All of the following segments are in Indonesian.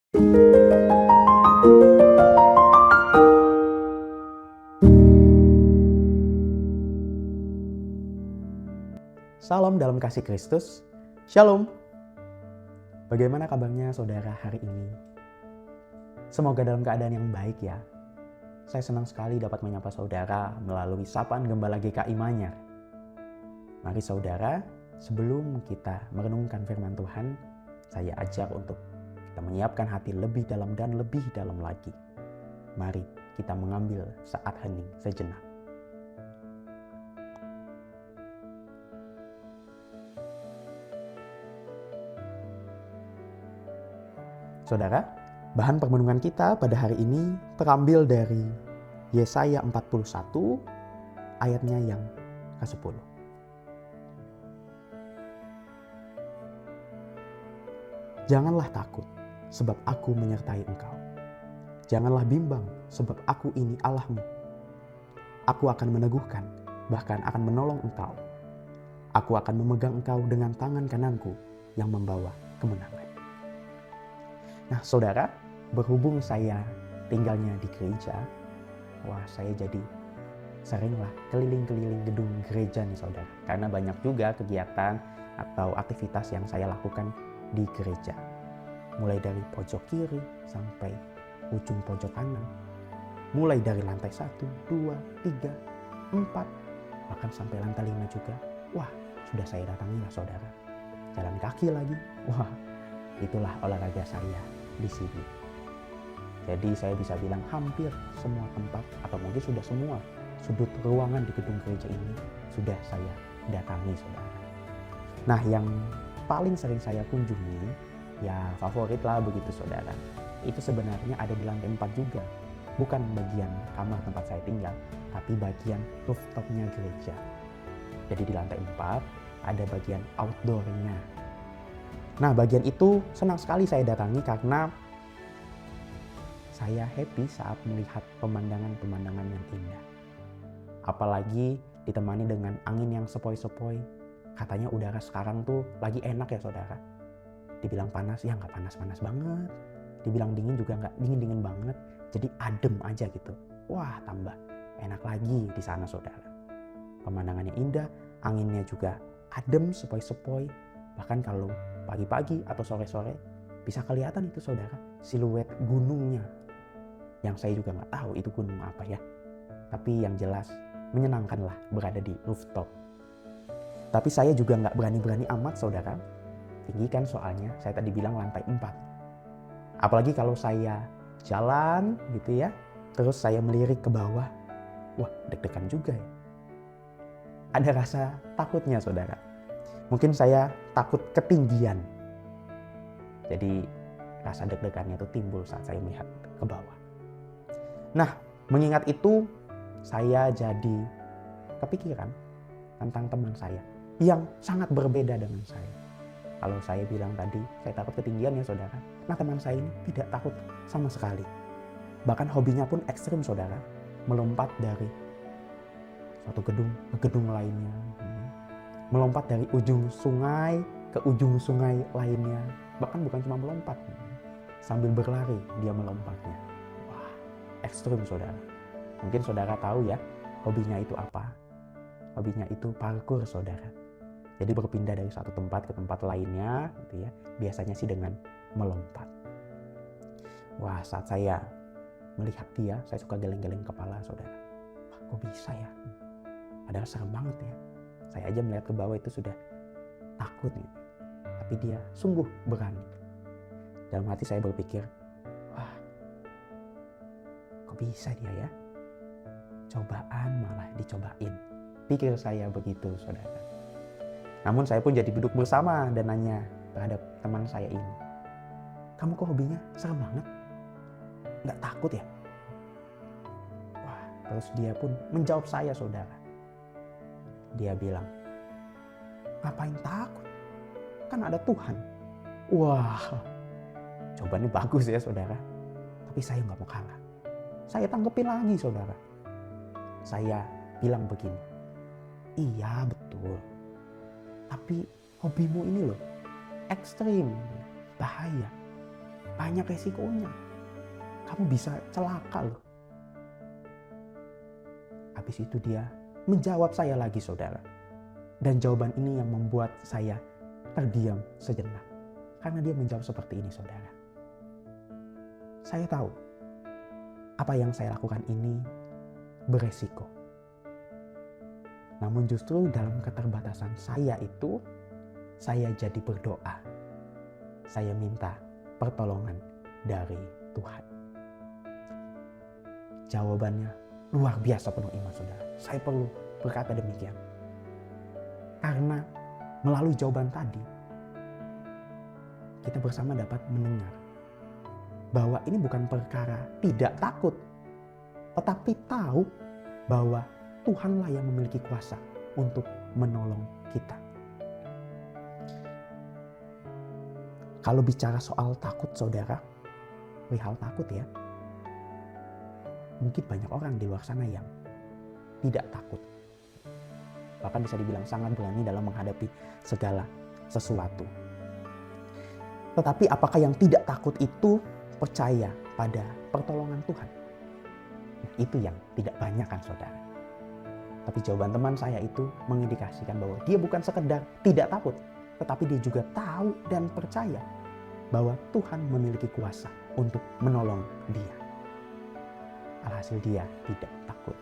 Salam dalam kasih Kristus. Shalom. Bagaimana kabarnya saudara hari ini? Semoga dalam keadaan yang baik ya. Saya senang sekali dapat menyapa saudara melalui sapaan Gembala GKI Manyar. Mari saudara, sebelum kita merenungkan firman Tuhan, saya ajak untuk kita menyiapkan hati lebih dalam dan lebih dalam lagi. Mari kita mengambil saat hening sejenak. Saudara, bahan permenungan kita pada hari ini terambil dari Yesaya 41 ayatnya yang ke-10. Janganlah takut, sebab aku menyertai engkau. Janganlah bimbang, sebab aku ini Allahmu. Aku akan meneguhkan, bahkan akan menolong engkau. Aku akan memegang engkau dengan tangan kananku yang membawa kemenangan. Nah saudara, berhubung saya tinggalnya di gereja, saya jadi seringlah keliling-keliling gedung gereja nih saudara. Karena banyak juga kegiatan atau aktivitas yang saya lakukan di gereja. Mulai dari pojok kiri sampai ujung pojok kanan. Mulai dari lantai 1, 2, 3, 4, bahkan sampai lantai 5 juga. Wah, sudah saya datangi lah saudara. Jalan kaki lagi. Wah, itulah olahraga saya di sini. Jadi saya bisa bilang hampir semua tempat atau mungkin sudah semua sudut ruangan di gedung gereja ini sudah saya datangi saudara. Nah yang paling sering saya kunjungi, ya favorit lah begitu saudara, itu sebenarnya ada di lantai 4 juga. Bukan bagian kamar tempat saya tinggal, tapi bagian rooftopnya gereja. Jadi di lantai 4 ada bagian outdoornya. Nah bagian itu senang sekali saya datangi karena saya happy saat melihat pemandangan-pemandangan yang indah. Apalagi ditemani dengan angin yang sepoi-sepoi. Katanya udara sekarang tuh lagi enak ya saudara. Dibilang panas, ya nggak panas-panas banget. Dibilang dingin juga nggak dingin-dingin banget. Jadi adem aja gitu. Wah tambah enak lagi di sana saudara. Pemandangannya indah, anginnya juga adem, sepoi-sepoi. Bahkan kalau pagi-pagi atau sore-sore bisa kelihatan itu saudara siluet gunungnya. Yang saya juga nggak tahu itu gunung apa ya. Tapi yang jelas menyenangkanlah berada di rooftop. Tapi saya juga nggak berani-berani amat saudara. Tinggi kan soalnya, saya tadi bilang lantai 4. Apalagi kalau saya jalan gitu ya, terus saya melirik ke bawah. Wah deg-degan juga ya. Ada rasa takutnya saudara. Mungkin saya takut ketinggian. Jadi rasa deg-degannya itu timbul saat saya melihat ke bawah. Nah, mengingat itu saya jadi kepikiran tentang teman saya yang sangat berbeda dengan saya. Kalau saya bilang tadi saya takut ketinggian ya saudara. Nah teman saya ini tidak takut sama sekali. Bahkan hobinya pun ekstrim saudara. Melompat dari suatu gedung ke gedung lainnya. Melompat dari ujung sungai ke ujung sungai lainnya. Bahkan bukan cuma melompat, sambil berlari dia melompatnya. Wah, ekstrim saudara. Mungkin saudara tahu ya, hobinya itu apa? Hobinya itu parkour saudara. Jadi berpindah dari satu tempat ke tempat lainnya, gitu ya. Biasanya sih dengan melompat. Wah, saat saya melihat dia, saya suka geleng-geleng kepala saudara. Wah, kok bisa ya? Padahal serem banget ya. Saya aja melihat ke bawah itu sudah takut nih. Tapi dia sungguh berani. Dalam hati saya berpikir, wah kok bisa dia ya? Cobaan malah dicobain. Pikir saya begitu saudara. Namun saya pun jadi duduk bersama dan nanya terhadap teman saya ini. Kamu kok hobinya serem banget? Nggak takut ya? Wah, terus dia pun menjawab saya saudara. Dia bilang, ngapain takut? Kan ada Tuhan. Wah, jawabannya bagus ya saudara. Tapi saya nggak mau kalah. Saya tanggepin lagi saudara. Saya bilang begini, iya betul. Tapi hobimu ini loh, ekstrim, bahaya. banyak resikonya. Kamu bisa celaka loh. Habis itu dia menjawab saya lagi, saudara. Dan jawaban ini yang membuat saya terdiam sejenak. Karena dia menjawab seperti ini, saudara. Saya tahu apa yang saya lakukan ini beresiko. Namun justru dalam keterbatasan saya itu, saya jadi berdoa. Saya minta pertolongan dari Tuhan. Jawabannya luar biasa penuh iman, saudara. Saya perlu berkata demikian. Karena melalui jawaban tadi, kita bersama dapat mendengar bahwa ini bukan perkara tidak takut, tetapi tahu bahwa Tuhanlah yang memiliki kuasa untuk menolong kita. Kalau bicara soal takut, saudara, perihal takut ya, mungkin banyak orang di luar sana yang tidak takut. Bahkan bisa dibilang sangat berani dalam menghadapi segala sesuatu. Tetapi apakah yang tidak takut itu percaya pada pertolongan Tuhan? Nah, itu yang tidak banyak kan, saudara. Tapi jawaban teman saya itu mengindikasikan bahwa dia bukan sekedar tidak takut, tetapi dia juga tahu dan percaya bahwa Tuhan memiliki kuasa untuk menolong dia. Alhasil dia tidak takut.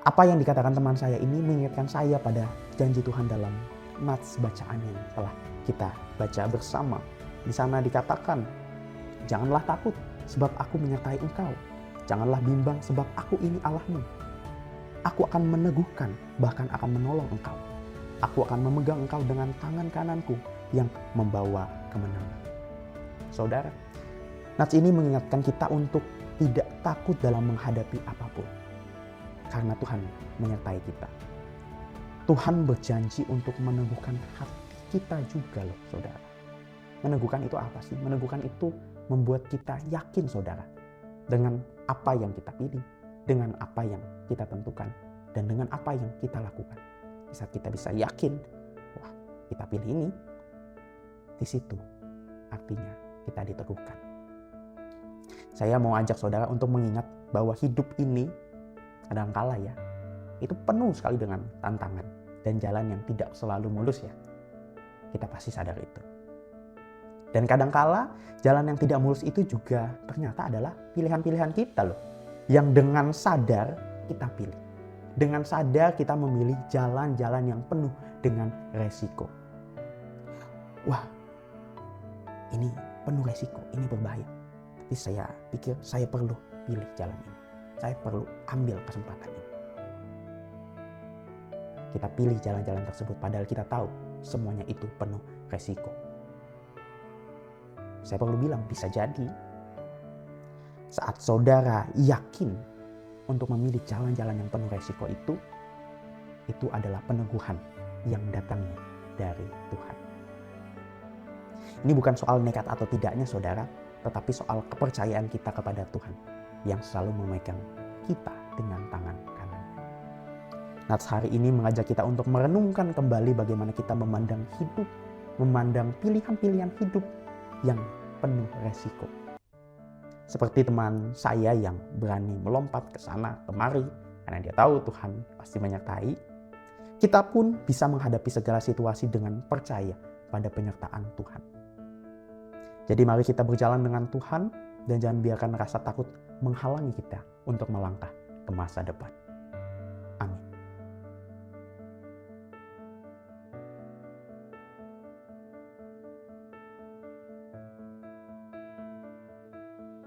Apa yang dikatakan teman saya ini mengingatkan saya pada janji Tuhan dalam nats bacaan yang telah kita baca bersama. Di sana dikatakan, janganlah takut sebab aku menyertai engkau. Janganlah bimbang sebab aku ini Allahmu. Aku akan meneguhkan, bahkan akan menolong engkau. Aku akan memegang engkau dengan tangan kananku yang membawa kemenangan. Saudara, nats ini mengingatkan kita untuk tidak takut dalam menghadapi apapun. Karena Tuhan menyertai kita. Tuhan berjanji untuk meneguhkan hati kita juga loh, saudara. Meneguhkan itu apa sih? Meneguhkan itu membuat kita yakin, saudara. Dengan apa yang kita pilih, dengan apa yang kita tentukan, dan dengan apa yang kita lakukan. Di saat kita bisa yakin, wah, kita pilih ini, di situ artinya kita diteguhkan. Saya mau ajak saudara untuk mengingat bahwa hidup ini kadangkala ya, itu penuh sekali dengan tantangan dan jalan yang tidak selalu mulus ya. Kita pasti sadar itu. Dan kadangkala jalan yang tidak mulus itu juga ternyata adalah pilihan-pilihan kita loh. Yang dengan sadar kita pilih. Dengan sadar kita memilih jalan-jalan yang penuh dengan resiko. Wah, ini penuh resiko, ini berbahaya. Tapi saya pikir saya perlu pilih jalan ini. Saya perlu ambil kesempatan ini. Kita pilih jalan-jalan tersebut padahal kita tahu semuanya itu penuh resiko. Saya perlu bilang bisa jadi saat saudara yakin untuk memilih jalan-jalan yang penuh resiko itu adalah peneguhan yang datangnya dari Tuhan. Ini bukan soal nekat atau tidaknya, saudara, tetapi soal kepercayaan kita kepada Tuhan yang selalu memegang kita dengan tangan kanan. Nats hari ini mengajak kita untuk merenungkan kembali bagaimana kita memandang hidup, memandang pilihan-pilihan hidup yang penuh resiko. Seperti teman saya yang berani melompat ke sana kemari karena dia tahu Tuhan pasti menyertai. Kita pun bisa menghadapi segala situasi dengan percaya pada penyertaan Tuhan. Jadi mari kita berjalan dengan Tuhan dan jangan biarkan rasa takut menghalangi kita untuk melangkah ke masa depan.